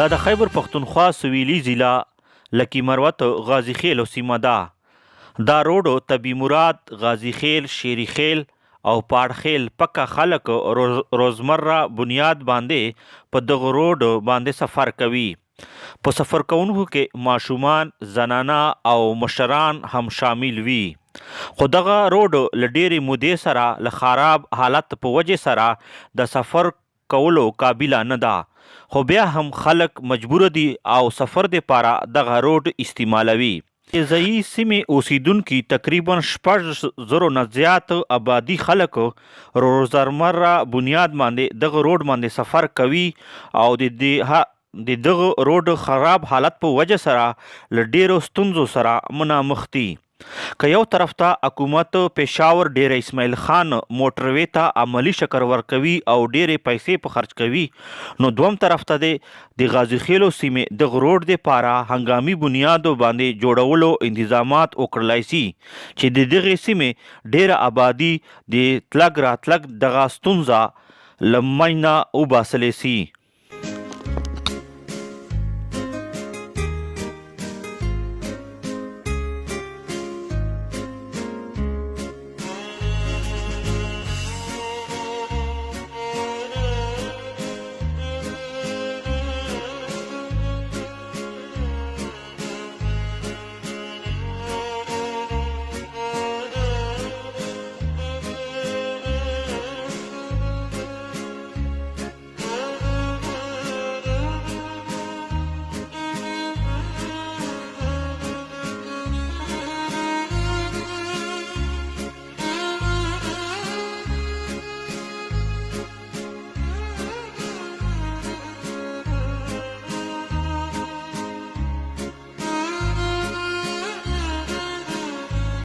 دا د خیبر پښتونخوا سویلي ضلع لکی مروت غازی خیل سیمه ده. دا روډ طبی مراد غازی خیل شیری خیل او پاړخیل پکا خلک روزمره بنیاد باندې په دغه روډ باندې سفر کوي. په سفر کوونکو کې ماشومان، زنانه او مشران هم شامل وي. خو دغه روډ له ډېرې مودې سره له خراب حالت په وجې سره د سفر کولو قابله نه ده، خو بیا هم خلک مجبور دي او سفر دپاره دغه روډ استعمالوي. ځایي سیمې اوسیدونکي تقریبا 6,000 نه زیات آبادي خلک روزمره بنیاد باندې دغه روډ باندې سفر کوي او د دغه روډ خراب حالت په وجه سره له ډیرو ستونزو سره مخامخ دي. که یو طرف ته حکومت پېښور ډیر اسماعیل خان موټروي ته عملی شکل ورکوي او ډیرې پیسې په خرج کوي، نو دوم طرف ته د غازی خیلو سیمې دغه روډ دپاره هنګامي بنیادو باندې جوړولو انتظامات وکړلی سي چې د دغې سیمې ډیره آبادي د تلګ راتلګ دغه ستونزه له منځه وباسلی سي.